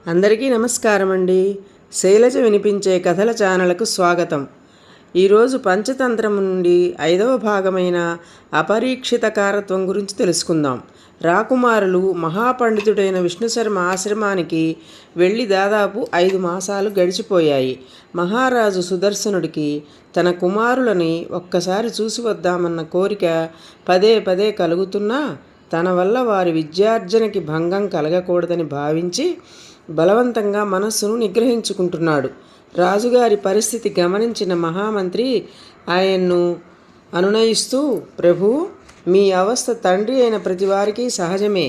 అందరికీ నమస్కారం అండి. శైలజ వినిపించే కథల ఛానల్కు స్వాగతం. ఈరోజు పంచతంత్రం నుండి 5వ భాగమైన అపరీక్షితకారత్వం గురించి తెలుసుకుందాం. రాకుమారులు మహాపండితుడైన విష్ణుశర్మ ఆశ్రమానికి వెళ్ళి దాదాపు 5 మాసాలు గడిచిపోయాయి. మహారాజు సుదర్శనుడికి తన కుమారులని ఒక్కసారి చూసి వద్దామన్న కోరిక పదే పదే కలుగుతున్నా తన వల్ల వారి విద్యార్జనకి భంగం కలగకూడదని భావించి బలవంతంగా మనస్సును నిగ్రహించుకుంటున్నాడు. రాజుగారి పరిస్థితి గమనించిన మహామంత్రి ఆయన్ను అనునయిస్తూ, ప్రభు, మీ అవస్థ తండ్రి అయిన ప్రతివారికి సహజమే.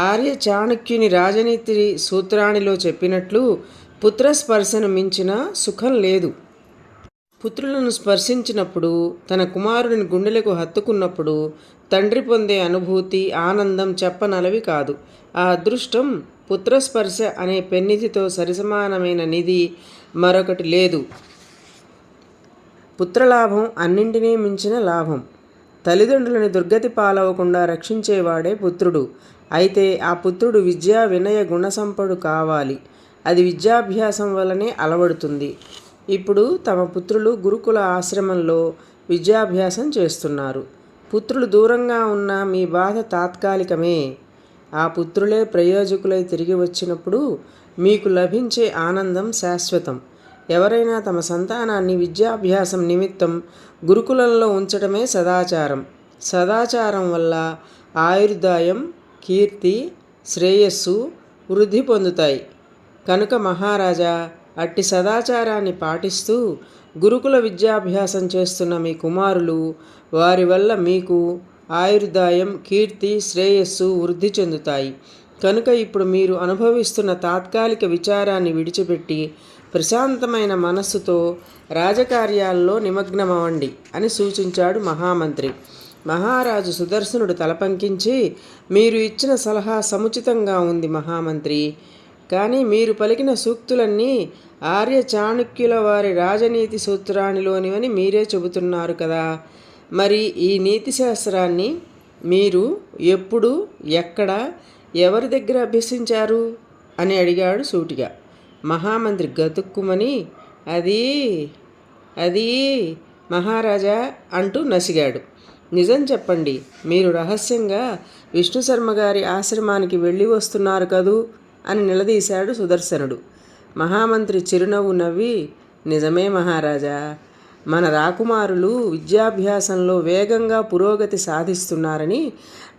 ఆర్య చాణక్యుని రాజనీతి సూత్రాణిలో చెప్పినట్లు పుత్రస్పర్శను మించిన సుఖం లేదు. పుత్రులను స్పర్శించినప్పుడు, తన కుమారుడిని గుండెలకు హత్తుకున్నప్పుడు తండ్రి పొందే అనుభూతి, ఆనందం చెప్పనలవి కాదు. ఆ అదృష్టం పుత్రస్పర్శ అనే పెన్నిధితో సరిసమానమైన నిధి మరొకటి లేదు. పుత్రలాభం అన్నింటినీ మించిన లాభం. తల్లిదండ్రులని దుర్గతి పాలవకుండా రక్షించేవాడే పుత్రుడు. అయితే ఆ పుత్రుడు విద్యా వినయ గుణసంపడు కావాలి. అది విద్యాభ్యాసం వల్లనే అలవడుతుంది. ఇప్పుడు తమ పుత్రులు గురుకుల ఆశ్రమంలో విద్యాభ్యాసం చేస్తున్నారు. పుత్రులు దూరంగా ఉన్న మీ బాధ తాత్కాలికమే. ఆ పుత్రులే ప్రయోజకులై తిరిగి వచ్చినప్పుడు మీకు లభించే ఆనందం శాశ్వతం. ఎవరైనా తమ సంతానాన్ని విద్యాభ్యాసం నిమిత్తం గురుకులంలో ఉంచడమే సదాచారం. సదాచారం వల్ల ఆయుర్దాయం, కీర్తి, శ్రేయస్సు వృద్ధి పొందుతాయి. కనుక మహారాజా, అట్టి సదాచారాన్ని పాటిస్తూ గురుకుల విద్యాభ్యాసం చేస్తున్న మీ కుమారులు, వారి వల్ల మీకు ఆయుర్దాయం, కీర్తి, శ్రేయస్సు వృద్ధి చెందుతాయి. కనుక ఇప్పుడు మీరు అనుభవిస్తున్న తాత్కాలిక విచారాన్ని విడిచిపెట్టి ప్రశాంతమైన మనస్సుతో రాజకార్యాల్లో నిమగ్నమవ్వండి అని సూచించాడు మహామంత్రి. మహారాజు సుదర్శనుడు తలపంకించి, మీరు ఇచ్చిన సలహా సముచితంగా ఉంది మహామంత్రి. కానీ మీరు పలికిన సూక్తులన్నీ ఆర్య చాణక్యుల వారి రాజనీతి సూత్రానిలోనివని మీరే చెబుతున్నారు కదా. మరి ఈ నీతి శాస్త్రాన్ని మీరు ఎప్పుడు, ఎక్కడ, ఎవరి దగ్గర అభ్యసించారు అని అడిగాడు సూటిగా. మహామంత్రి గతుక్కుమని అది మహారాజా అంటూ నసిగాడు. నిజం చెప్పండి, మీరు రహస్యంగా విష్ణుశర్మ గారి ఆశ్రమానికి వెళ్ళి వస్తున్నారు కదూ అని నిలదీశాడు సుదర్శనుడు. మహామంత్రి చిరునవ్వు నవ్వి, నిజమే మహారాజా, మన రాకుమారులు విద్యాభ్యాసంలో వేగంగా పురోగతి సాధిస్తున్నారని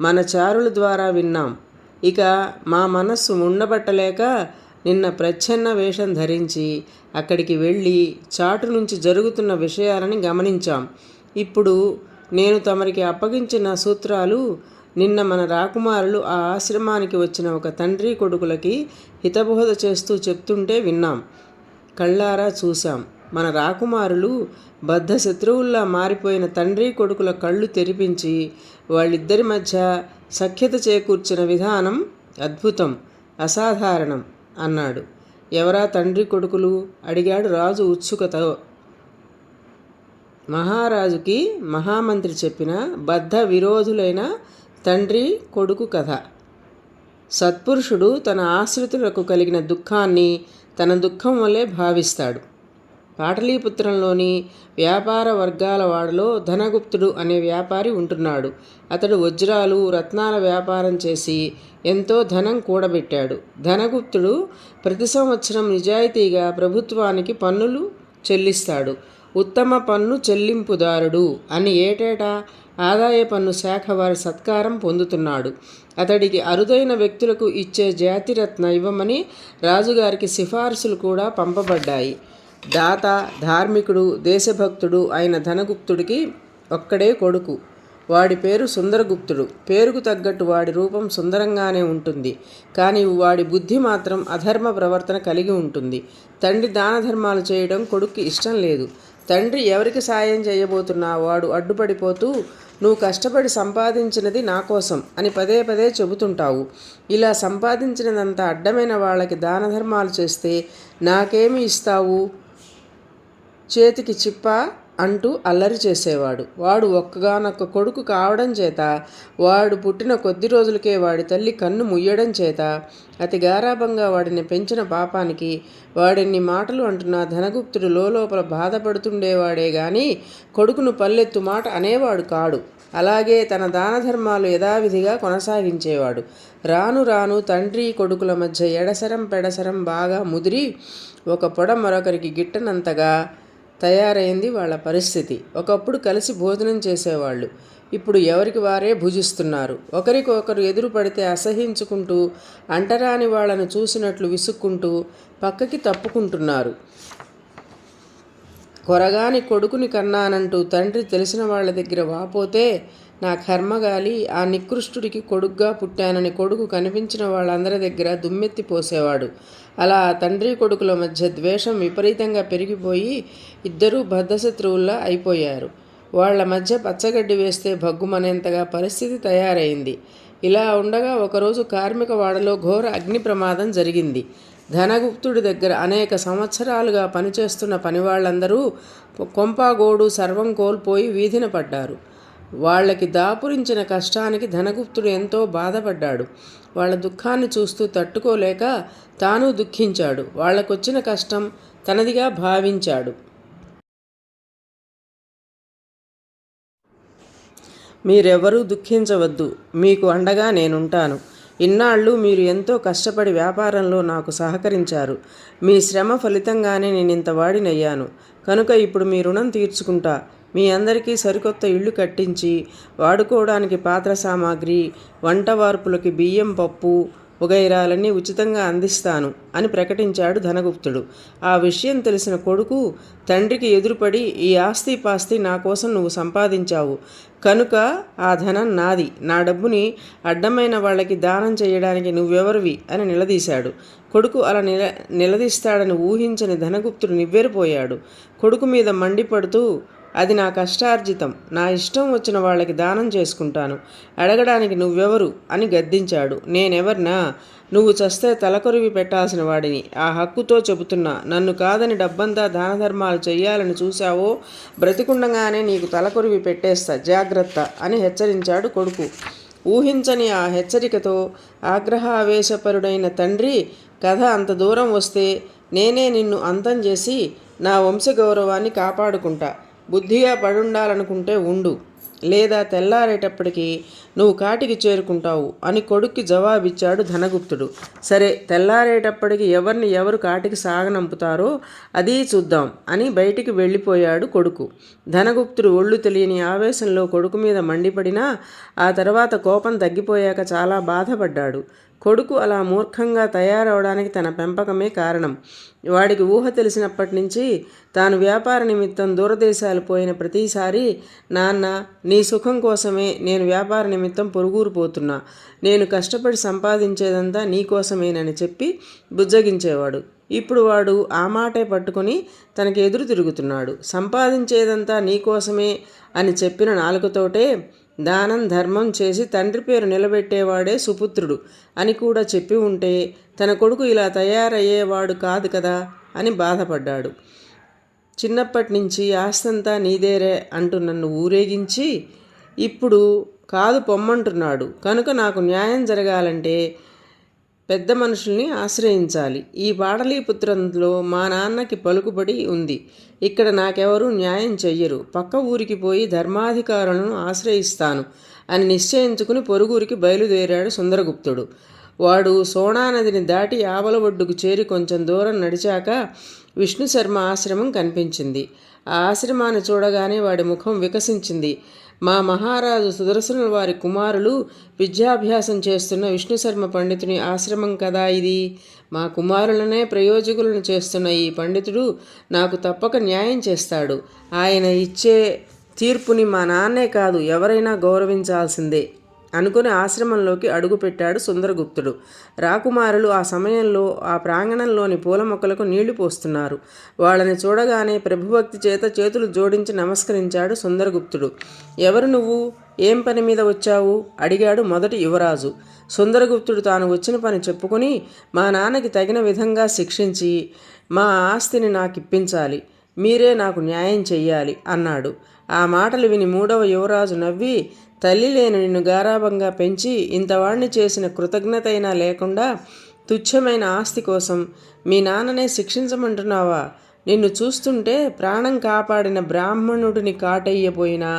మన చారుల ద్వారా విన్నాం. ఇక మా మనస్సు ఉండబట్టలేక నిన్న ప్రచ్ఛన్న వేషం ధరించి అక్కడికి వెళ్ళి చాటు నుంచి జరుగుతున్న విషయాలని గమనించాం. ఇప్పుడు నేను తమరికి అప్పగించిన సూత్రాలు నిన్న మన రాకుమారులు ఆ ఆశ్రమానికి వచ్చిన ఒక తండ్రి కొడుకులకి హితబోధ చేస్తూ చెప్తుంటే విన్నాం, కళ్ళారా చూశాం. మన రాకుమారులు బద్ధ శత్రువుల్లా మారిపోయిన తండ్రి కొడుకుల కళ్ళు తెరిపించి వాళ్ళిద్దరి మధ్య సఖ్యత చేకూర్చిన విధానం అద్భుతం, అసాధారణం అన్నాడు. ఎవరా తండ్రి కొడుకులు అడిగాడు రాజు ఉత్సుకతో. మహారాజుకి మహామంత్రి చెప్పిన బద్ధ విరోధులైన తండ్రి కొడుకు కథ. సత్పురుషుడు తన ఆశ్రితులకు కలిగిన దుఃఖాన్ని తన దుఃఖం వల్లే భావిస్తాడు. పాటలీపుత్రంలోని వ్యాపార వర్గాల వాడలో ధనగుప్తుడు అనే వ్యాపారి ఉంటున్నాడు. అతడు వజ్రాలు, రత్నాల వ్యాపారం చేసి ఎంతో ధనం కూడబెట్టాడు. ధనగుప్తుడు ప్రతి సంవత్సరం నిజాయితీగా ప్రభుత్వానికి పన్నులు చెల్లిస్తాడు. ఉత్తమ పన్ను చెల్లింపుదారుడు అని ఏటేటా ఆదాయ పన్ను శాఖ వారి సత్కారం పొందుతున్నాడు. అతడికి అరుదైన వ్యక్తులకు ఇచ్చే జాతిరత్న ఇవ్వమని రాజుగారికి సిఫార్సులు కూడా పంపబడ్డాయి. దాత, ధార్మికుడు, దేశభక్తుడు అయిన ధనగుప్తుడికి ఒక్కడే కొడుకు. వాడి పేరు సుందరగుప్తుడు. పేరుకు తగ్గట్టు వాడి రూపం సుందరంగానే ఉంటుంది. కానీ వాడి బుద్ధి మాత్రం అధర్మ ప్రవర్తన కలిగి ఉంటుంది. తండ్రి దాన ధర్మాలు చేయడం కొడుక్కి ఇష్టం లేదు. తండ్రి ఎవరికి సాయం చేయబోతున్నా వాడు అడ్డుపడిపోతూ, నువ్వు కష్టపడి సంపాదించినది నా కోసం అని పదే పదే చెబుతుంటావు. ఇలా సంపాదించినదంతా అడ్డమైన వాళ్ళకి దాన ధర్మాలు చేస్తే నాకేమి ఇస్తావు? చేతికి చిప్ప, అంటూ అల్లరి చేసేవాడు. వాడు ఒక్కగానొక్క కొడుకు కావడం చేత, వాడు పుట్టిన కొద్ది రోజులకే వాడి తల్లి కన్ను ముయ్యడం చేత, అతి గారాభంగా వాడిని పెంచిన పాపానికి వాడిన్ని మాటలు అంటున్న ధనగుప్తుడు లోపల బాధపడుతుండేవాడే గాని కొడుకును పల్లెత్తు మాట అనేవాడు కాడు. అలాగే తన దాన ధర్మాలు యథావిధిగా కొనసాగించేవాడు. రాను రాను తండ్రి కొడుకుల మధ్య ఎడసరం పెడసరం బాగా ముదిరి ఒక పొడ మరొకరికి గిట్టనంతగా తయారైంది వాళ్ళ పరిస్థితి. ఒకప్పుడు కలిసి భోజనం చేసేవాళ్ళు. ఇప్పుడు ఎవరికి వారే భుజిస్తున్నారు. ఒకరికొకరు ఎదురు పడితే అసహించుకుంటూ, అంటరాని వాళ్లను చూసినట్లు విసుక్కుంటూ పక్కకి తప్పుకుంటున్నారు. కొరగాని కొడుకుని కన్నానంటూ తండ్రి తెలిసిన వాళ్ళ దగ్గర వాపోతే, నా కర్మగాలి ఆ నికృష్టుడికి కొడుగ్గా పుట్టానని కొడుకు కనిపించిన వాళ్ళందరి దగ్గర దుమ్మెత్తి పోసేవాడు. అలా తండ్రి కొడుకుల మధ్య ద్వేషం విపరీతంగా పెరిగిపోయి ఇద్దరూ బద్ధశత్రువుల్లా అయిపోయారు. వాళ్ల మధ్య పచ్చగడ్డి వేస్తే భగ్గుమనేంతగా పరిస్థితి తయారైంది. ఇలా ఉండగా ఒకరోజు కార్మిక వాడలో ఘోర అగ్ని ప్రమాదం జరిగింది. ధనగుప్తుడి దగ్గర అనేక సంవత్సరాలుగా పనిచేస్తున్న పనివాళ్ళందరూ కొంపాగోడు సర్వం కోల్పోయి వీధిన పడ్డారు. వాళ్ళకి దాపురించిన కష్టానికి ధనగుప్తుడు ఎంతో బాధపడ్డాడు. వాళ్ళ దుఃఖాన్ని చూస్తూ తట్టుకోలేక తాను దుఃఖించాడు. వాళ్లకొచ్చిన కష్టం తనదిగా భావించాడు. మీరెవరూ దుఃఖించవద్దు, మీకు అండగా నేనుంటాను. ఇన్నాళ్ళు మీరు ఎంతో కష్టపడి వ్యాపారంలో నాకు సహకరించారు. మీ శ్రమ ఫలితంగానే నేనింత వాడినయ్యాను. కనుక ఇప్పుడు మీ రుణం తీర్చుకుంటా. మీ అందరికీ సరికొత్త ఇళ్ళు కట్టించి వాడుకోవడానికి పాత్ర సామాగ్రి, వంట వార్పులకి బియ్యం, పప్పు వగైరాలన్నీ ఉచితంగా అందిస్తాను అని ప్రకటించాడు ధనగుప్తుడు. ఆ విషయం తెలిసిన కొడుకు తండ్రికి ఎదురుపడి, ఈ ఆస్తి పాస్తి నా కోసం నువ్వు సంపాదించావు కనుక ఆ ధనం నాది. నా డబ్బుని అడ్డమైన వాళ్ళకి దానం చేయడానికి నువ్వెవరివి అని నిలదీశాడు. కొడుకు అలా నిలదీస్తాడని ఊహించని ధనగుప్తుడు నివ్వెరపోయాడు. కొడుకు మీద మండిపడుతూ, అది నా కష్టార్జితం, నా ఇష్టం వచ్చిన వాళ్ళకి దానం చేసుకుంటాను, అడగడానికి నువ్వెవరు అని గద్దించాడు. నేనెవర్నా? నువ్వు చస్తే తలకొరివి పెట్టాల్సిన వాడిని. ఆ హక్కుతో చెబుతున్నా, నన్ను కాదని డబ్బంతా దాన ధర్మాలు చెయ్యాలని చూశావో బ్రతికుండగానే నీకు తలకొరివి పెట్టేస్తా, జాగ్రత్త అని హెచ్చరించాడు కొడుకు. ఊహించని ఆ హెచ్చరికతో ఆగ్రహావేశపరుడైన తండ్రి, కథ అంత దూరం వస్తే నేనే నిన్ను అంతం చేసి నా వంశగౌరవాన్ని కాపాడుకుంటా. బుద్ధిగా పడుండాలనుకుంటే ఉండు, లేదా తెల్లారేటప్పటికి నువ్వు కాటికి చేరుకుంటావు అని కొడుక్కి జవాబిచ్చాడు ధనగుప్తుడు. సరే, తెల్లారేటప్పటికి ఎవరిని ఎవరు కాటికి సాగనంపుతారో అది చూద్దాం అని బయటికి వెళ్ళిపోయాడు కొడుకు. ధనగుప్తుడు ఒళ్ళు తెలియని ఆవేశంలో కొడుకు మీద మండిపడినా ఆ తర్వాత కోపం తగ్గిపోయాక చాలా బాధపడ్డాడు. కొడుకు అలా మూర్ఖంగా తయారవడానికి తన పెంపకమే కారణం. వాడికి ఊహ తెలిసినప్పటి నుంచి తాను వ్యాపార నిమిత్తం దూరదేశాలు పోయిన ప్రతిసారి, నాన్న నీ సుఖం కోసమే నేను వ్యాపార నిమిత్తం పొరుగురు పోతున్నా, నేను కష్టపడి సంపాదించేదంతా నీకోసమేనని చెప్పి బుజ్జగించేవాడు. ఇప్పుడు వాడు ఆ మాటే పట్టుకొని తనకి ఎదురు తిరుగుతున్నాడు. సంపాదించేదంతా నీకోసమే అని చెప్పిన నాలుకతోటే దానం ధర్మం చేసి తండ్రి పేరు నిలబెట్టేవాడే సుపుత్రుడు అని కూడా చెప్పి ఉంటే తన కొడుకు ఇలా తయారయ్యేవాడు కాదు కదా అని బాధపడ్డాడు. చిన్నప్పటి నుంచి ఆస్తంతా నీదేరే అంటూ నన్ను ఊరేగించి ఇప్పుడు కాదు పొమ్మంటున్నాడు. కనుక నాకు న్యాయం జరగాలంటే పెద్ద మనుషుల్ని ఆశ్రయించాలి. ఈ పాడలీపుత్రంలో మా నాన్నకి పలుకుబడి ఉంది. ఇక్కడ నాకెవరూ న్యాయం చెయ్యరు. పక్క ఊరికి పోయి ధర్మాధికారులను ఆశ్రయిస్తాను అని నిశ్చయించుకుని పొరుగురికి బయలుదేరాడు సుందరగుప్తుడు. వాడు సోణానదిని దాటి ఆవల ఒడ్డుకు చేరి కొంచెం దూరం నడిచాక విష్ణుశర్మ ఆశ్రమం కనిపించింది. ఆ ఆశ్రమాన్ని చూడగానే వాడి ముఖం వికసించింది. మా మహారాజు సుదర్శనుల వారి కుమారులు విద్యాభ్యాసం చేస్తున్న విష్ణుశర్మ పండితుని ఆశ్రమం కదా ఇది. మా కుమారులనే ప్రయోజకులను చేస్తున్న ఈ పండితుడు నాకు తప్పక న్యాయం చేస్తాడు. ఆయన ఇచ్చే తీర్పుని మా నాన్నే కాదు ఎవరైనా గౌరవించాల్సిందే అనుకుని ఆశ్రమంలోకి అడుగుపెట్టాడు సుందరగుప్తుడు. రాకుమారులు ఆ సమయంలో ఆ ప్రాంగణంలోని పూల మొక్కలకు నీళ్లు పోస్తున్నారు. వాళ్ళని చూడగానే ప్రభుభక్తి చేత చేతులు జోడించి నమస్కరించాడు సుందరగుప్తుడు. ఎవరు నువ్వు? ఏం పని మీద వచ్చావు? అడిగాడు మొదటి యువరాజు. సుందరగుప్తుడు తాను వచ్చిన పని చెప్పుకుని, మా నాన్నకి తగిన విధంగా శిక్షించి మా ఆస్తిని నాకిప్పించాలి. మీరే నాకు న్యాయం చెయ్యాలి అన్నాడు. ఆ మాటలు విని మూడవ యువరాజు నవ్వి, తల్లి లేని నిన్ను గారాబంగా పెంచి ఇంతవాణ్ణి చేసిన కృతజ్ఞతైనా లేకుండా తుచ్చమైన ఆస్తి కోసం మీ నాన్ననే శిక్షించమంటున్నావా? నిన్ను చూస్తుంటే ప్రాణం కాపాడిన బ్రాహ్మణుడిని కాటయ్యపోయినా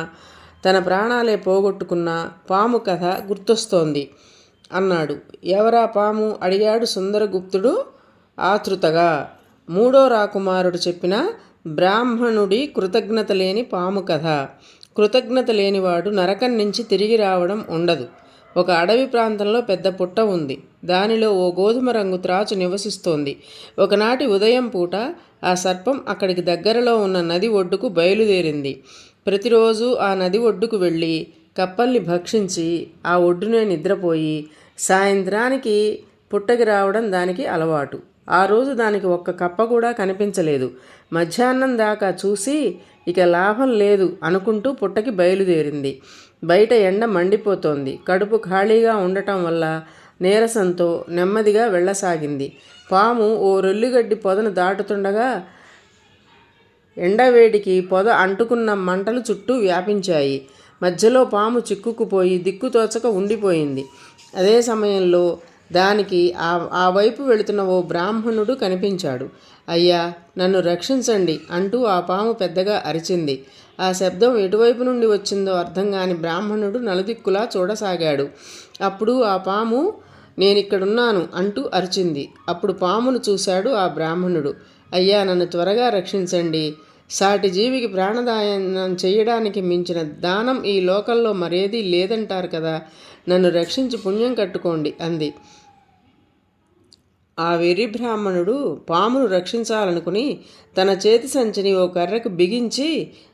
తన ప్రాణాలే పోగొట్టుకున్న పాము కథ గుర్తొస్తోంది అన్నాడు. ఎవరా పాము అడిగాడు సుందరగుప్తుడు ఆతృతగా. మూడో రాకుమారుడు చెప్పిన బ్రాహ్మణుడి కృతజ్ఞత లేని పాము కథ. కృతజ్ఞత లేనివాడు నరకం నుంచి తిరిగి రావడం ఉండదు. ఒక అడవి ప్రాంతంలో పెద్ద పుట్ట ఉంది. దానిలో ఓ గోధుమ రంగు త్రాచు నివసిస్తోంది. ఒకనాటి ఉదయం పూట ఆ సర్పం అక్కడికి దగ్గరలో ఉన్న నది ఒడ్డుకు బయలుదేరింది. ప్రతిరోజు ఆ నది ఒడ్డుకు వెళ్ళి కప్పల్ని భక్షించి ఆ ఒడ్డునే నిద్రపోయి సాయంత్రానికి పుట్టకి రావడం దానికి అలవాటు. ఆ రోజు దానికి ఒక్క కప్ప కూడా కనిపించలేదు. మధ్యాహ్నం దాకా చూసి ఇక లాభం లేదు అనుకుంటూ పుట్టకి బయలుదేరింది. బయట ఎండ మండిపోతోంది. కడుపు ఖాళీగా ఉండటం వల్ల నీరసంతో నెమ్మదిగా వెళ్ళసాగింది. పాము ఓ రొల్లిగడ్డి పొదను దాటుతుండగా ఎండవేడికి పొద అంటుకున్న మంటలు చుట్టూ వ్యాపించాయి. మధ్యలో పాము చిక్కుకుపోయి దిక్కుతోచక ఉండిపోయింది. అదే సమయంలో దానికి ఆ వైపు వెళుతున్న ఓ బ్రాహ్మణుడు కనిపించాడు. అయ్యా, నన్ను రక్షించండి అంటూ ఆ పాము పెద్దగా అరిచింది. ఆ శబ్దం ఎటువైపు నుండి వచ్చిందో అర్థం కాని బ్రాహ్మణుడు నలుదిక్కులా చూడసాగాడు. అప్పుడు ఆ పాము నేనిక్కడున్నాను అంటూ అరిచింది. అప్పుడు పామును చూశాడు ఆ బ్రాహ్మణుడు. అయ్యా, నన్ను త్వరగా రక్షించండి. సాటి జీవికి ప్రాణదానం చేయడానికి మించిన దానం ఈ లోకంలో మరేదీ లేదంటారు కదా. నన్ను రక్షించి పుణ్యం కట్టుకోండి అంది. ఆ వెర్రి బ్రాహ్మణుడు పామును రక్షించాలనుకుని తన చేతి సంచిని ఓ కర్రకు బిగించి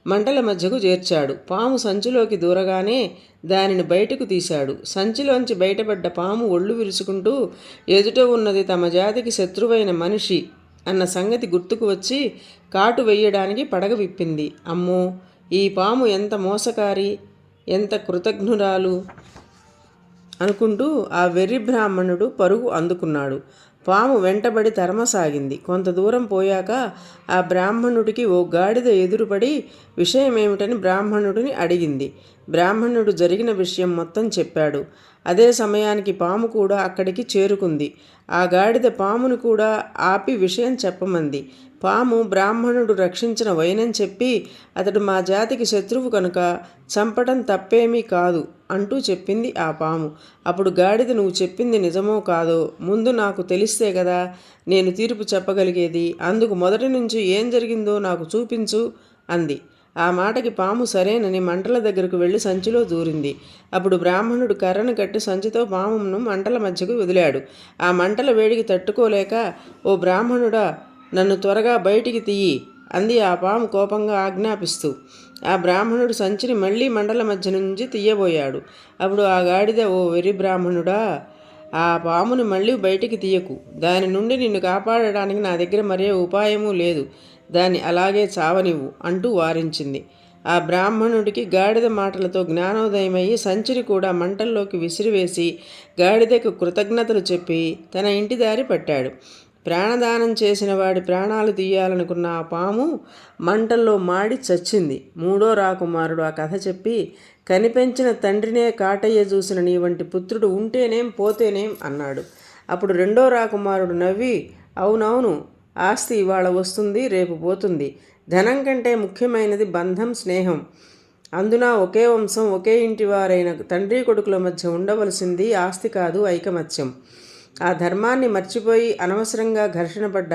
మంటల మధ్యకు చేర్చాడు. పాము సంచిలోకి దూరగానే దానిని బయటకు తీశాడు. సంచిలోంచి బయటపడ్డ పాము ఒళ్ళు విరుచుకుంటూ ఎదుట ఉన్నది తమ జాతికి శత్రువైన మనిషి అన్న సంగతి గుర్తుకు వచ్చి కాటు వెయ్యడానికి పడగ విప్పింది. అమ్మో, ఈ పాము ఎంత మోసకారి, ఎంత కృతజ్ఞురాలు అనుకుంటూ ఆ వెర్రి బ్రాహ్మణుడు పరుగు అందుకున్నాడు. పాము వెంటబడి తరమసాగింది. కొంత దూరం పోయాక ఆ బ్రాహ్మణుడికి ఓ గాడిద ఎదురుపడి విషయమేమిటని బ్రాహ్మణుడిని అడిగింది. బ్రాహ్మణుడు జరిగిన విషయం మొత్తం చెప్పాడు. అదే సమయానికి పాము కూడా అక్కడికి చేరుకుంది. ఆ గాడిద పామును కూడా ఆపి విషయం చెప్పమంది. పాము బ్రాహ్మణుడు రక్షించిన వైనం చెప్పి అతడు మా జాతికి శత్రువు కనుక చంపటం తప్పేమీ కాదు అంటూ చెప్పింది ఆ పాము. అప్పుడు గాడిద, నువ్వు చెప్పింది నిజమో కాదో ముందు నాకు తెలిస్తే కదా నేను తీర్పు చెప్పగలిగేది. అందుకు మొదటి నుంచి ఏం జరిగిందో నాకు చూపించు అంది. ఆ మాటకి పాము సరేనని మంటల దగ్గరకు వెళ్ళి సంచిలో దూరింది. అప్పుడు బ్రాహ్మణుడు కర్రను కట్టి సంచితో పామును మంటల మధ్యకు వదిలాడు. ఆ మంటల వేడికి తట్టుకోలేక, ఓ బ్రాహ్మణుడా, నన్ను త్వరగా బయటికి తీయి అంది ఆ పాము కోపంగా ఆజ్ఞాపిస్తూ. ఆ బ్రాహ్మణుడు సంచిని మళ్ళీ మంటల మధ్య నుంచి తీయబోయాడు. అప్పుడు ఆ గాడిద, ఓ వెర్రి బ్రాహ్మణుడా, ఆ పాముని మళ్ళీ బయటికి తీయకు. దాని నుండి నిన్ను కాపాడడానికి నా దగ్గర మరే ఉపాయమూ లేదు. దాన్ని అలాగే చావనివ్వు అంటూ వారించింది. ఆ బ్రాహ్మణుడికి గాడిద మాటలతో జ్ఞానోదయమయ్యి సంచిని కూడా మంటల్లోకి విసిరివేసి గాడిదకు కృతజ్ఞతలు చెప్పి తన ఇంటి దారి పట్టాడు. ప్రాణదానం చేసిన వాడి ప్రాణాలు తీయాలనుకున్న ఆ పాము మంటల్లో మాడి చచ్చింది. మూడో రాకుమారుడు ఆ కథ చెప్పి, కనిపెంచిన తండ్రినే కాటయ్య చూసిన నీ వంటి పుత్రుడు ఉంటేనేం పోతేనేం అన్నాడు. అప్పుడు రెండో రాకుమారుడు నవ్వి, అవునవును, ఆస్తి ఇవాళ వస్తుంది, రేపు పోతుంది. ధనం కంటే ముఖ్యమైనది బంధం, స్నేహం. అందున ఒకే వంశం, ఒకే ఇంటి వారైన తండ్రి కొడుకుల మధ్య ఉండవలసింది ఆస్తి కాదు, ఐకమత్యం. ఆ ధర్మాన్ని మర్చిపోయి అనవసరంగా ఘర్షణ పడ్డ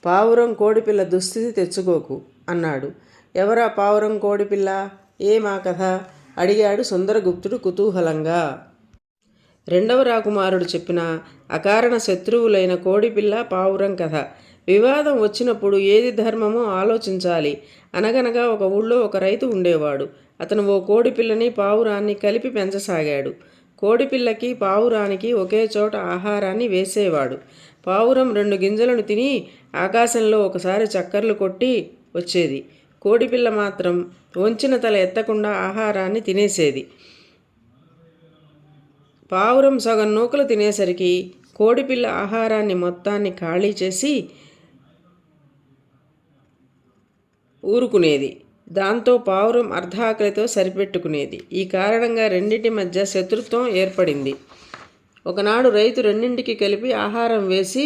పావురం కోడిపిల్ల దుస్థితి తెచ్చుకోకు అన్నాడు. ఎవరా పావురం కోడిపిల్ల, ఏమా కథ అడిగాడు సుందరగుప్తుడు కుతూహలంగా. రెండవ రాకుమారుడు చెప్పిన అకారణ శత్రువులైన కోడిపిల్ల పావురం కథ. వివాదం వచ్చినప్పుడు ఏది ధర్మమో ఆలోచించాలి. అనగనగా ఒక ఊళ్ళో ఒక రైతు ఉండేవాడు. అతను ఓ కోడిపిల్లని పావురాన్ని కలిపి పెంచసాగాడు. కోడిపిల్లకి పావురానికి ఒకే చోట ఆహారాన్ని వేసేవాడు. పావురం 2 గింజలను తిని ఆకాశంలో ఒకసారి చక్కర్లు కొట్టి వచ్చేది. కోడిపిల్ల మాత్రం వంచిన తల ఎత్తకుండా ఆహారాన్ని తినేసేది. పావురం సగం నూకలు తినేసరికి కోడిపిల్ల ఆహారాన్ని మొత్తాన్ని ఖాళీ చేసి ఊరుకునేది. దాంతో పావురం అర్ధాకలితో సరిపెట్టుకునేది. ఈ కారణంగా రెండింటి మధ్య శత్రుత్వం ఏర్పడింది. ఒకనాడు రైతు రెండింటికి కలిపి ఆహారం వేసి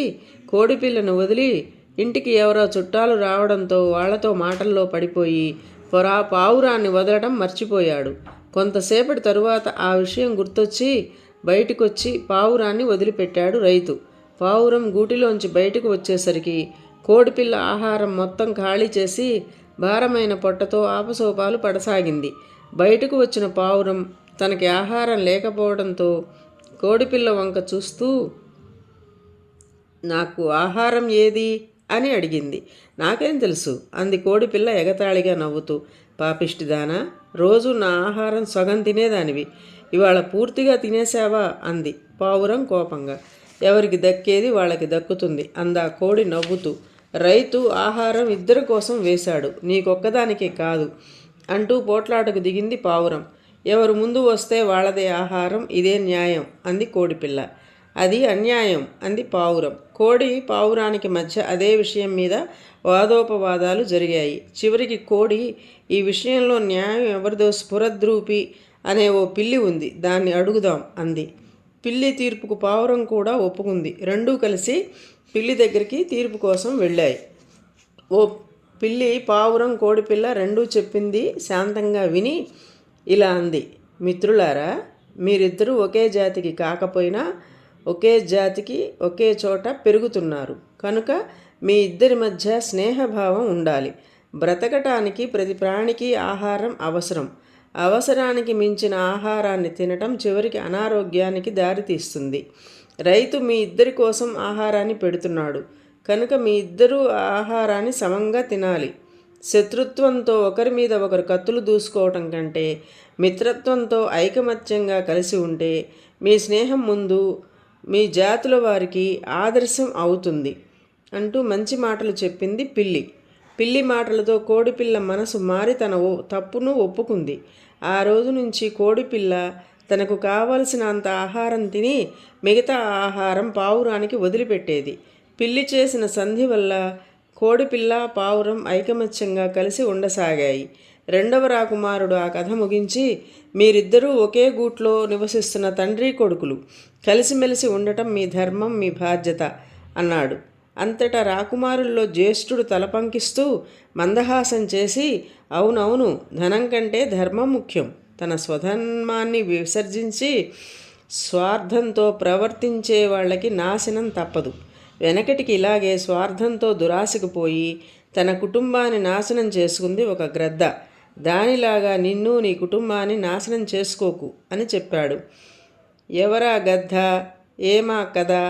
కోడిపిల్లను వదిలి ఇంటికి ఎవరో చుట్టాలు రావడంతో వాళ్లతో మాటల్లో పడిపోయి పావురాన్ని వదలడం మర్చిపోయాడు. కొంతసేపటి తరువాత ఆ విషయం గుర్తొచ్చి బయటకొచ్చి పావురాన్ని వదిలిపెట్టాడు రైతు. పావురం గూటిలోంచి బయటకు వచ్చేసరికి కోడిపిల్ల ఆహారం మొత్తం ఖాళీ చేసి భారమైన పొట్టతో ఆపసోపాలు పడసాగింది. బయటకు వచ్చిన పావురం తనకి ఆహారం లేకపోవడంతో కోడిపిల్ల వంక చూస్తూ, నాకు ఆహారం ఏది అని అడిగింది. నాకేం తెలుసు అంది కోడిపిల్ల ఎగతాళిగా నవ్వుతూ. పాపిష్టిదానా, రోజు నా ఆహారం సగం తినేదానివి, ఇవాళ పూర్తిగా తినేశావా అంది పావురం కోపంగా. ఎవరికి దక్కేది వాళ్ళకి దక్కుతుంది అందా కోడి నవ్వుతూ. రైతు ఆహారం ఇద్దరి కోసం వేశాడు, నీకొక్కదానికే కాదు అంటూ పోట్లాటకు దిగింది పావురం. ఎవరు ముందు వస్తే వాళ్ళదే ఆహారం, ఇదే న్యాయం అంది కోడిపిల్ల. అది అన్యాయం అంది పావురం. కోడి పావురానికి మధ్య అదే విషయం మీద వాదోపవాదాలు జరిగాయి. చివరికి కోడి, ఈ విషయంలో న్యాయం ఎవరిదో స్ఫురద్రూపి అనే ఓ పిల్లి ఉంది, దాన్ని అడుగుదాం అంది. పిల్లి తీర్పుకు పావురం కూడా ఒప్పుకుంది. రెండూ కలిసి పిల్లి దగ్గరికి తీర్పు కోసం వెళ్ళాయి. ఓ పిల్లి పావురం కోడిపిల్ల రెండూ చెప్పింది శాంతంగా విని ఇలా అంది. మిత్రులారా, మీరిద్దరూ ఒకే జాతికి కాకపోయినా ఒకే జాతికి ఒకే చోట పెరుగుతున్నారు కనుక మీ ఇద్దరి మధ్య స్నేహభావం ఉండాలి. బ్రతకటానికి ప్రతి ప్రాణికి ఆహారం అవసరం. అవసరానికి మించిన ఆహారాన్ని తినటం చివరికి అనారోగ్యానికి దారితీస్తుంది. రైతు మీ ఇద్దరి కోసం ఆహారాన్ని పెడుతున్నాడు కనుక మీ ఇద్దరూ ఆహారాన్ని సమంగా తినాలి. శత్రుత్వంతో ఒకరి మీద ఒకరు కత్తులు దూసుకోవటం కంటే మిత్రత్వంతో ఐకమత్యంగా కలిసి ఉంటే మీ స్నేహం ముందు మీ జాతుల వారికి ఆదర్శం అవుతుంది అంటూ మంచి మాటలు చెప్పింది పిల్లి. పిల్లి మాటలతో కోడిపిల్ల మనసు మారి తన తప్పును ఒప్పుకుంది. ఆ రోజు నుంచి కోడిపిల్ల తనకు కావలసిన అంత ఆహారం తిని మిగతా ఆహారం పావురానికి వదిలిపెట్టేది. పిల్లి చేసిన సంధి వల్ల కోడిపిల్ల పావురం ఐకమత్యంగా కలిసి ఉండసాగాయి. రెండవ రాకుమారుడు ఆ కథ ముగించి, మీరిద్దరూ ఒకే గూట్లో నివసిస్తున్న తండ్రి కొడుకులు, కలిసిమెలిసి ఉండటం మీ ధర్మం, మీ బాధ్యత అన్నాడు. అంతటా రాకుమారుల్లో జ్యేష్ఠుడు తలపంకిస్తూ మందహాసం చేసి, అవునవును, ధనం కంటే ధర్మం ముఖ్యం. తన స్వధర్మాన్ని విసర్జించి స్వార్థంతో ప్రవర్తించే వాళ్ళకి నాశనం తప్పదు. వెనకటికి ఇలాగే స్వార్థంతో దురాశకు పోయి తన కుటుంబాన్ని నాశనం చేసుకుంది ఒక గ్రద్ద. దానిలాగా నిన్ను నీ కుటుంబాన్ని నాశనం చేసుకోకు అని చెప్పాడు. ఎవరా గద్ద, ఏమా కదా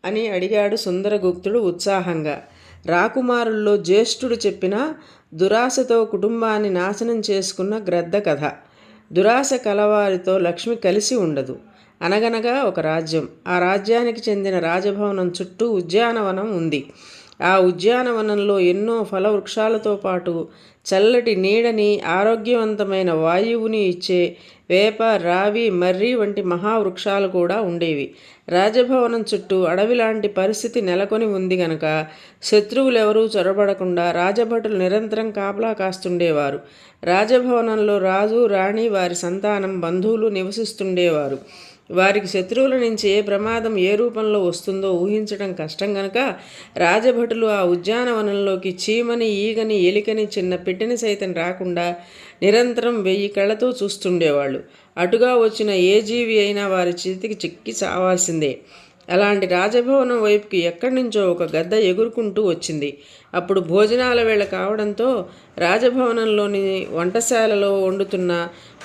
అని అడిగాడు సుందరగుప్తుడు ఉత్సాహంగా. రాకుమారుల్లో జ్యేష్ఠుడు చెప్పిన దురాశతో కుటుంబాన్ని నాశనం చేసుకున్న గ్రద్ద కథ. దురాశ కలవారితో లక్ష్మి కలిసి ఉండదు. అనగనగా ఒక రాజ్యం. ఆ రాజ్యానికి చెందిన రాజభవనం చుట్టూ ఉద్యానవనం ఉంది. ఆ ఉద్యానవనంలో ఎన్నో ఫలవృక్షాలతో పాటు చల్లటి నీడని, ఆరోగ్యవంతమైన వాయువుని ఇచ్చే వేప, రావి, మర్రి వంటి మహావృక్షాలు కూడా ఉండేవి. రాజభవనం చుట్టూ అడవిలాంటి పరిస్థితి నెలకొని ఉంది గనక శత్రువులెవరూ చొరబడకుండా రాజభటులు నిరంతరం కాపలా కాస్తుండేవారు. రాజభవనంలో రాజు, రాణి, వారి సంతానం, బంధువులు నివసిస్తుండేవారు. వారికి శత్రువుల నుంచి ఏ ప్రమాదం ఏ రూపంలో వస్తుందో ఊహించడం కష్టం గనక రాజభటులు ఆ ఉద్యానవనంలోకి చీమని, ఈగని, ఎలికని, చిన్న పెట్టెని సైతం రాకుండా నిరంతరం 1000 కళ్ళతో చూస్తుండేవాళ్ళు. అటుగా వచ్చిన ఏ జీవి అయినా వారి చేతికి చిక్కి చావాల్సిందే. అలాంటి రాజభవనం వైపుకి ఎక్కడి నుంచో ఒక గద్ద ఎగురుకుంటూ వచ్చింది. అప్పుడు భోజనాల వేళ కావడంతో రాజభవనంలోని వంటశాలలో వండుతున్న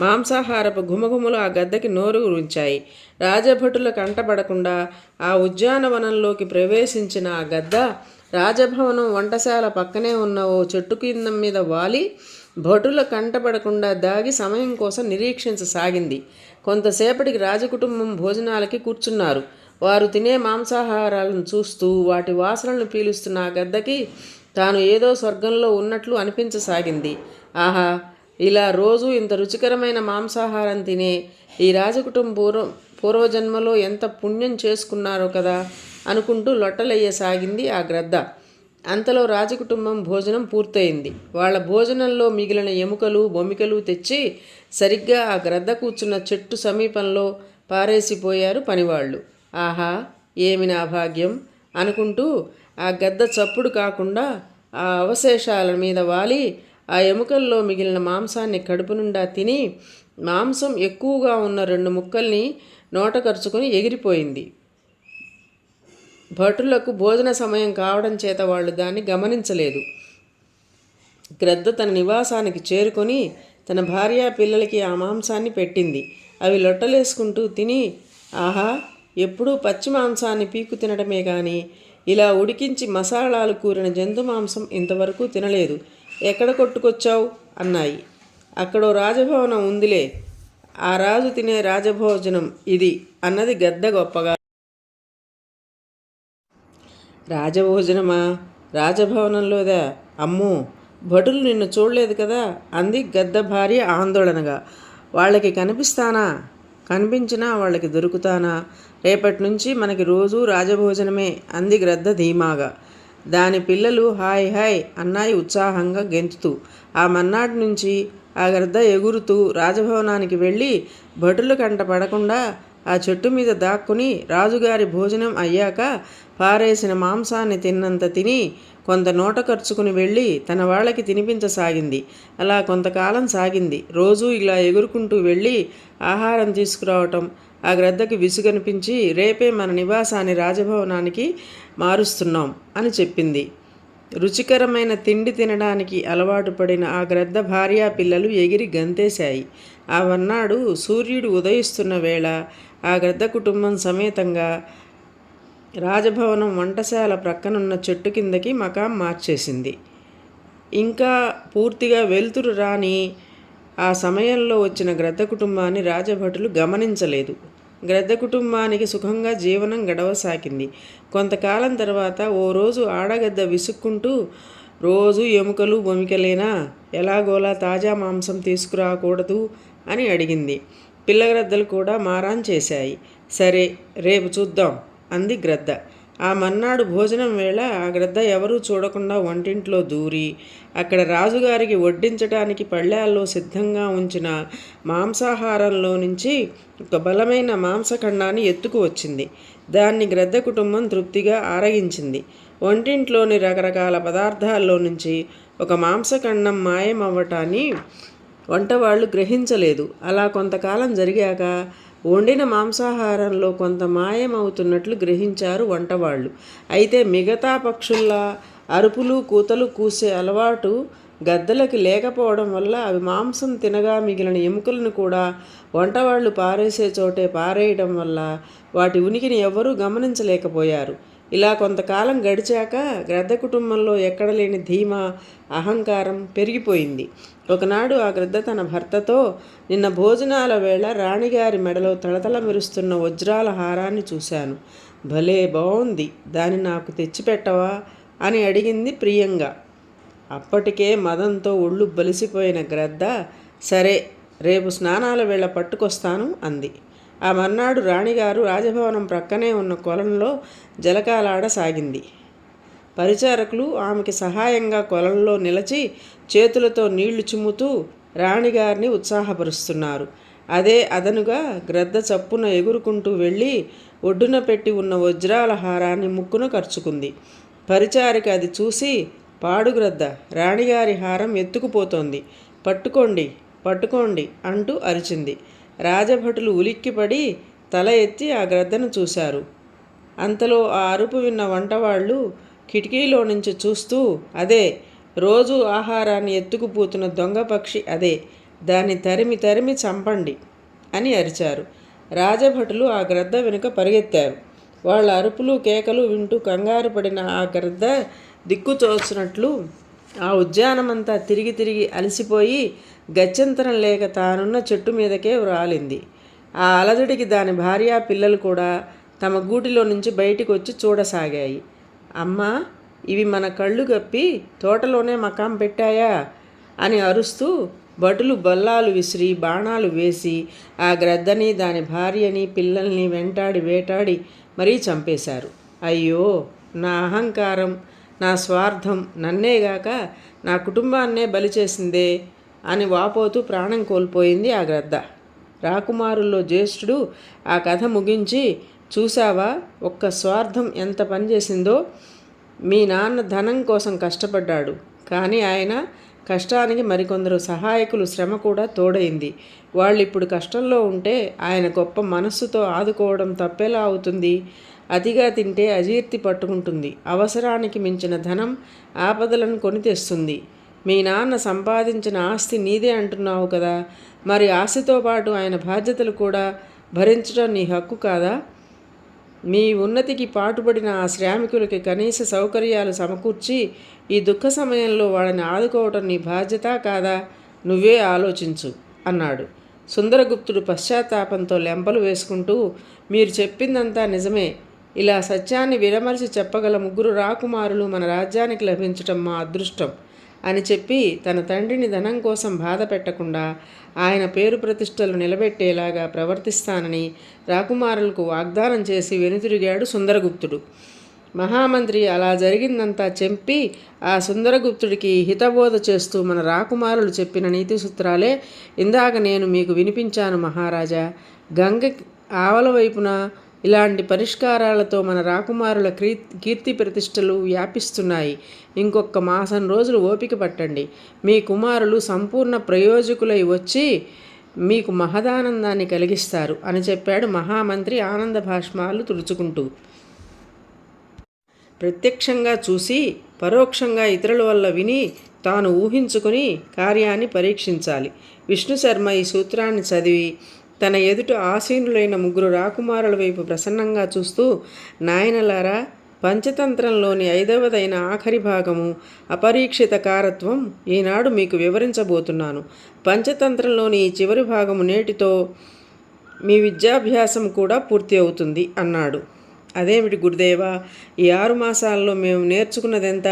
మాంసాహారపు ఘుమఘుమలు ఆ గద్దకి నోరు ఉంచాయి. రాజభటుల కంటపడకుండా ఆ ఉద్యానవనంలోకి ప్రవేశించిన ఆ గద్ద రాజభవనం వంటశాల పక్కనే ఉన్న ఓ చెట్టు కింద మీద వాలి భటుల కంటపడకుండా దాగి సమయం కోసం నిరీక్షించసాగింది. కొంతసేపటికి రాజకుటుంబం భోజనాలకి కూర్చున్నారు. వారు తినే మాంసాహారాలను చూస్తూ వాటి వాసనలను పీలుస్తున్న ఆ గద్దకి తాను ఏదో స్వర్గంలో ఉన్నట్లు అనిపించసాగింది. ఆహా, ఇలా రోజు ఇంత రుచికరమైన మాంసాహారం తినే ఈ రాజకుటుంబం పూర్వజన్మలో ఎంత పుణ్యం చేసుకున్నారో కదా అనుకుంటూ లొట్టలయ్యసాగింది ఆ గ్రద్ద. అంతలో రాజకుటుంబం భోజనం పూర్తయింది. వాళ్ళ భోజనంలో మిగిలిన ఎముకలు బొమ్మికలు తెచ్చి సరిగ్గా ఆ గ్రద్ద కూర్చున్న చెట్టు సమీపంలో పారేసిపోయారు పనివాళ్ళు. ఆహా, ఏమి నా భాగ్యం అనుకుంటూ ఆ గద్ద చప్పుడు కాకుండా ఆ అవశేషాల మీద వాలి ఆ ఎముకల్లో మిగిలిన మాంసాన్ని కడుపు నిండా తిని మాంసం ఎక్కువగా ఉన్న 2 ముక్కల్ని నోట కరుచుకొని ఎగిరిపోయింది. భటులకు భోజన సమయం కావడం చేత వాళ్ళు దాన్ని గమనించలేదు. గ్రద్ద తన నివాసానికి చేరుకొని తన భార్య పిల్లలకి ఆ మాంసాన్ని పెట్టింది. అవి లొట్టలేసుకుంటూ తిని, ఆహా, ఎప్పుడూ పచ్చి మాంసాన్ని పీకు తినడమే కానీ ఇలా ఉడికించి మసాలాలు కూరిన జంతు మాంసం ఇంతవరకు తినలేదు. ఎక్కడ కొట్టుకొచ్చావు అన్నాయి. అక్కడో రాజభవనం ఉందిలే, ఆ రాజు తినే రాజభోజనం ఇది అన్నది గద్ద గొప్పగా. రాజభోజనమా? రాజభవనంలోదా? అమ్మో, భటులు నిన్ను చూడలేదు కదా అంది గద్ద భార్య ఆందోళనగా. వాళ్ళకి కనిపిస్తానా? కనిపించినా వాళ్ళకి దొరుకుతానా? రేపటి నుంచి మనకి రోజూ రాజభోజనమే అంది గ్రద్ద ధీమాగా. దాని పిల్లలు హాయ్ హాయ్ అన్నాయి ఉత్సాహంగా గెంతుతూ. ఆ మన్నాటి నుంచి ఆ గ్రద్ద ఎగురుతూ రాజభవనానికి వెళ్ళి భటుల కంట పడకుండా ఆ చెట్టు మీద దాక్కుని రాజుగారి భోజనం అయ్యాక పారేసిన మాంసాన్ని తిన్నంత తిని కొంత నోట ఖర్చుకుని వెళ్ళి తన వాళ్ళకి తినిపించసాగింది. అలా కొంతకాలం సాగింది. రోజూ ఇలా ఎగురుకుంటూ వెళ్ళి ఆహారం తీసుకురావటం ఆ గ్రద్దకి విసుగనిపించి రేపే మన నివాసాన్ని రాజభవనానికి మారుస్తున్నాం అని చెప్పింది. రుచికరమైన తిండి తినడానికి అలవాటు పడిన ఆ గ్రద్ద భార్యా పిల్లలు ఎగిరి గంతేశాయి. ఆ వన్నాడు సూర్యుడు ఉదయిస్తున్న వేళ ఆ గ్రద్ద కుటుంబం సమేతంగా రాజభవనం వంటశాల ప్రక్కనున్న చెట్టు కిందకి మకాం మార్చేసింది. ఇంకా పూర్తిగా వెలుతురు రాని ఆ సమయంలో వచ్చిన గ్రద్ద కుటుంబాన్ని రాజభటులు గమనించలేదు. గ్రద్ద కుటుంబానికి సుఖంగా జీవనం గడవసాగింది. కొంతకాలం తర్వాత ఓ రోజు ఆడగద్ద విసుక్కుంటూ, రోజు ఎముకలు బొమికలేనా, ఎలాగోలా తాజా మాంసం తీసుకురాకూడదు అని అడిగింది. పిల్లగ్రద్దలు కూడా మారాన్ చేశాయి. సరే, రేపు చూద్దాం అంది గ్రద్ద. ఆ మన్నాడు భోజనం వేళ ఆ గ్రద్ద ఎవరూ చూడకుండా వంటింట్లో దూరి అక్కడ రాజుగారికి వడ్డించడానికి పళ్ళాల్లో సిద్ధంగా ఉంచిన మాంసాహారంలో నుంచి ఒక బలమైన మాంసఖండాన్ని ఎత్తుకు వచ్చింది. దాన్ని గ్రద్ద కుటుంబం తృప్తిగా ఆరగించింది. వంటింట్లోని రకరకాల పదార్థాల్లో నుంచి ఒక మాంసఖండం మాయమవ్వటాన్ని వంటవాళ్ళు గ్రహించలేదు. అలా కొంతకాలం జరిగాక వండిన మాంసాహారంలో కొంత మాయమవుతున్నట్లు గ్రహించారు వంటవాళ్ళు. అయితే మిగతా పక్షుల్లా అరుపులు కూతలు కూసే అలవాటు గద్దలకి లేకపోవడం వల్ల అవి మాంసం తినగా మిగిలిన ఎముకలను కూడా వంటవాళ్ళు పారేసే చోటే పారేయడం వల్ల వాటి ఉనికిని ఎవ్వరూ గమనించలేకపోయారు. ఇలా కొంతకాలం గడిచాక గ్రద్ద కుటుంబంలో ఎక్కడలేని ధీమా, అహంకారం పెరిగిపోయింది. ఒకనాడు ఆ గ్రద్ద తన భర్తతో, నిన్న భోజనాల వేళ రాణిగారి మెడలో తళతళ మెరుస్తున్న వజ్రాల హారాన్ని చూశాను. భలే బాగుంది, దాన్ని నాకు తెచ్చిపెట్టవా అని అడిగింది ప్రియంగా. అప్పటికే మదంతో ఒళ్ళు బలిసిపోయిన గ్రద్ద, సరే, రేపు స్నానాల వేళ పట్టుకొస్తాను అంది. ఆ మర్నాడు రాణిగారు రాజభవనం ప్రక్కనే ఉన్న కొలంలో జలకాలాడసాగింది. పరిచారకులు ఆమెకి సహాయంగా కొలంలో నిలిచి చేతులతో నీళ్లు చిమ్ముతూ రాణిగారిని ఉత్సాహపరుస్తున్నారు. అదే అదనుగా గ్రద్ద చప్పున ఎగురుకుంటూ వెళ్ళి ఒడ్డున పెట్టి ఉన్న వజ్రాల హారాన్ని ముక్కున కరుచుకుంది. పరిచారిక అది చూసి, పాడుగ్రద్ద, రాణిగారి హారం ఎత్తుకుపోతోంది, పట్టుకోండి పట్టుకోండి అంటూ అరిచింది. రాజభటులు ఉలిక్కిపడి తల ఎత్తి ఆ గ్రద్దను చూశారు. అంతలో ఆ అరుపు విన్న వంటవాళ్ళు కిటికీలో నుంచి చూస్తూ, అదే రోజు ఆహారాన్ని ఎత్తుకుపోతున్న దొంగ పక్షి అదే, దాన్ని తరిమి తరిమి చంపండి అని అరిచారు. రాజభటులు ఆ గ్రద్ద వెనుక పరిగెత్తారు. వాళ్ళ అరుపులు కేకలు వింటూ కంగారు పడిన ఆ గ్రద్ద దిక్కుతోచినట్లు ఆ ఉద్యానమంతా తిరిగి తిరిగి అలసిపోయి గత్యంతరం లేక తానున్న చెట్టు మీదకే వ్రాలింది. ఆ అలజడికి దాని భార్య పిల్లలు కూడా తమ గూటిలో నుంచి బయటికి వచ్చి చూడసాగాయి. అమ్మా, ఇవి మన కళ్ళు కప్పి తోటలోనే మకాం పెట్టాయా అని అరుస్తూ భటులు బల్లాలు విసిరి బాణాలు వేసి ఆ గ్రద్దని దాని భార్యని పిల్లల్ని వెంటాడి వేటాడి మరీ చంపేశారు. అయ్యో, నా అహంకారం, నా స్వార్థం నన్నేగాక నా కుటుంబాన్నే బలి చేసిందే అని వాపోతూ ప్రాణం కోల్పోయింది ఆ గ్రద్ద. రాకుమారుల్లో జ్యేష్ఠుడు ఆ కథ ముగించి, చూసావా ఒక్క స్వార్థం ఎంత పనిచేసిందో. మీ నాన్న ధనం కోసం కష్టపడ్డాడు, కానీ ఆయన కష్టానికి మరికొందరు సహాయకులు శ్రమ కూడా తోడైంది. వాళ్ళు ఇప్పుడు కష్టంలో ఉంటే ఆయన గొప్ప మనస్సుతో ఆదుకోవడం తప్పేలా అవుతుంది. అతిగా తింటే అజీర్తి పట్టుకుంటుంది. అవసరానికి మించిన ధనం ఆపదలను కొని తెస్తుంది. మీ నాన్న సంపాదించిన ఆస్తి నీదే అంటున్నావు కదా, మరి ఆస్తితో పాటు ఆయన బాధ్యతలు కూడా భరించడం నీ హక్కు కాదా? మీ ఉన్నతికి పాటుపడిన ఆ శ్రామికులకి కనీస సౌకర్యాలు సమకూర్చి ఈ దుఃఖ సమయంలో వాళ్ళని ఆదుకోవటం నీ బాధ్యత కాదా? నువ్వే ఆలోచించు అన్నాడు. సుందరగుప్తుడు పశ్చాత్తాపంతో లెంపలు వేసుకుంటూ, మీరు చెప్పిందంతా నిజమే. ఇలా సత్యాన్ని విడమర్చి చెప్పగల 3 రాకుమారులు మన రాజ్యానికి లభించటం మా అదృష్టం అని చెప్పి తన తండ్రిని ధనం కోసం బాధ పెట్టకుండా ఆయన పేరు ప్రతిష్టలు నిలబెట్టేలాగా ప్రవర్తిస్తానని రాకుమారులకు వాగ్దానం చేసి వెనుతిరిగాడు సుందరగుప్తుడు. మహామంత్రి అలా జరిగిందంతా చెప్పి ఆ సుందరగుప్తుడికి హితబోధ చేస్తూ, మన రాకుమారులు చెప్పిన నీతి సూత్రాలే ఇందాక నేను మీకు వినిపించాను మహారాజా. గంగ ఆవల వైపున ఇలాంటి పరిష్కారాలతో మన రాకుమారుల కీర్తి ప్రతిష్టలు వ్యాపిస్తున్నాయి. ఇంకొక మాసం రోజులు ఓపిక పట్టండి. మీ కుమారులు సంపూర్ణ ప్రయోజకులై వచ్చి మీకు మహదానందాన్ని కలిగిస్తారు అని చెప్పాడు మహామంత్రి ఆనంద భాష్మాలు తుడుచుకుంటూ. ప్రత్యక్షంగా చూసి పరోక్షంగా ఇతరుల వల్ల విని తాను ఊహించుకొని కార్యాన్ని పరీక్షించాలి. విష్ణుశర్మ ఈ సూత్రాన్ని చదివి తన ఎదుట ఆసీనులైన 3 రాకుమారుల వైపు ప్రసన్నంగా చూస్తూ, నాయనలారా, పంచతంత్రంలోని 5వదైన ఆఖరి భాగము అపరీక్షిత కారత్వం ఈనాడు మీకు వివరించబోతున్నాను. పంచతంత్రంలోని ఈ చివరి భాగము నేటితో మీ విద్యాభ్యాసం కూడా పూర్తి అవుతుంది అన్నాడు. అదేమిటి గురుదేవా, ఈ 6 మాసాల్లో మేము నేర్చుకున్నదెంత?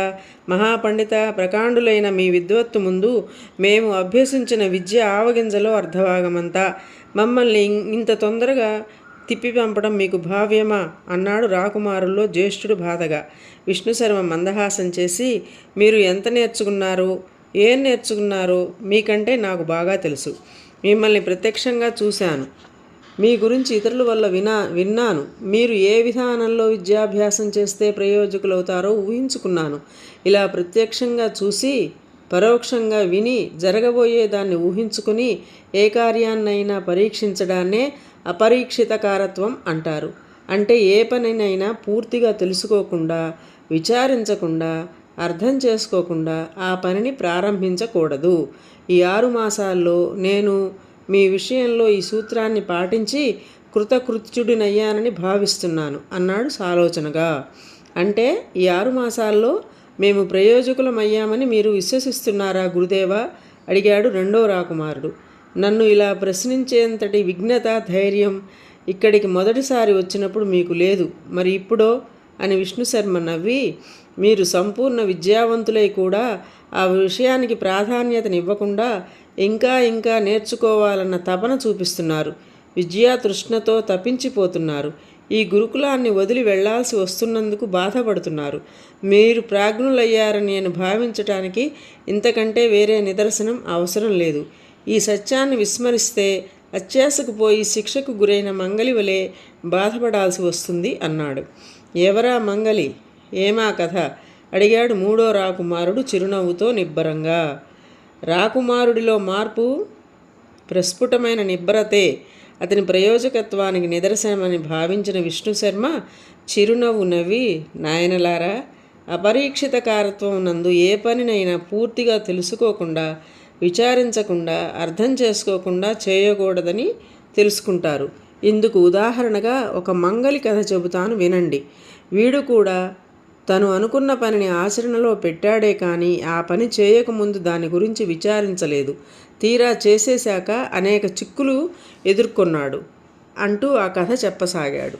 మహాపండిత ప్రకాండులైన మీ విద్వత్తు ముందు మేము అభ్యసించిన విద్య ఆవగింజలో అర్ధభాగమంతా. మమ్మల్ని ఇంత తొందరగా తిప్పి పంపడం మీకు భావ్యమా అన్నాడు రాకుమారుల్లో జ్యేష్ఠుడు బాధగా. విష్ణుశర్మ మందహాసం చేసి, మీరు ఎంత నేర్చుకున్నారో, ఏం నేర్చుకున్నారో మీకంటే నాకు బాగా తెలుసు. మిమ్మల్ని ప్రత్యక్షంగా చూశాను. మీ గురించి ఇతరుల వల్ల విన్నాను. మీరు ఏ విధానంలో విద్యాభ్యాసం చేస్తే ప్రయోజకులవుతారో ఊహించుకున్నాను. ఇలా ప్రత్యక్షంగా చూసి పరోక్షంగా విని జరగబోయే దాన్ని ఊహించుకుని ఏ కార్యాన్నైనా పరీక్షించడాన్నే అపరీక్షిత కారత్వం అంటారు. అంటే ఏ పనినైనా పూర్తిగా తెలుసుకోకుండా, విచారించకుండా, అర్థం చేసుకోకుండా ఆ పనిని ప్రారంభించకూడదు. ఈ 6 మాసాల్లో నేను మీ విషయంలో ఈ సూత్రాన్ని పాటించి కృతకృత్యుడినయ్యానని భావిస్తున్నాను అన్నాడు సాలోచనగా. అంటే ఈ 6 మాసాల్లో మేము ప్రయోజకులమయ్యామని మీరు విశ్వసిస్తున్నారా గురుదేవా అడిగాడు 2వ రాకుమారుడు. నన్ను ఇలా ప్రశ్నించేంతటి విఘ్నత, ధైర్యం ఇక్కడికి మొదటిసారి వచ్చినప్పుడు మీకు లేదు, మరి ఇప్పుడో అని విష్ణుశర్మ నవ్వి, మీరు సంపూర్ణ విద్యావంతులై కూడా ఆ విషయానికి ప్రాధాన్యతనివ్వకుండా ఇంకా ఇంకా నేర్చుకోవాలన్న తపన చూపిస్తున్నారు. విద్యా తృష్ణతో తపించిపోతున్నారు. ఈ గురుకులాన్ని వదిలి వెళ్లాల్సి వస్తున్నందుకు బాధపడుతున్నారు. మీరు ప్రాజ్ఞులయ్యారని నేను భావించటానికి ఇంతకంటే వేరే నిదర్శనం అవసరం లేదు. ఈ సత్యాన్ని విస్మరిస్తే అత్యాశకు పోయి శిక్షకు గురైన మంగలి వలె బాధపడాల్సి వస్తుంది అన్నాడు. ఎవరా మంగలి, ఏమా కథ అడిగాడు 3వ రాకుమారుడు చిరునవ్వుతో నిబ్బరంగా. రాకుమారుడిలో మార్పు ప్రస్ఫుటమైన నిబ్బరతే అతని ప్రయోజకత్వానికి నిదర్శనమని భావించిన విష్ణుశర్మ చిరునవ్వు నవ్వి, నాయనలారా, అపరీక్షిత కారత్వం నందు ఏ పనినైనా పూర్తిగా తెలుసుకోకుండా, విచారించకుండా, అర్థం చేసుకోకుండా చేయకూడదని తెలుసుకుంటారు. ఇందుకు ఉదాహరణగా ఒక మంగలి కథ చెబుతాను వినండి. వీడు కూడా తను అనుకున్న పనిని ఆచరణలో పెట్టాడే కానీ ఆ పని చేయకముందు దాని గురించి విచారించలేదు. తీరా చేసేశాక అనేక చిక్కులు ఎదుర్కొన్నాడు అంటూ ఆ కథ చెప్పసాగాడు.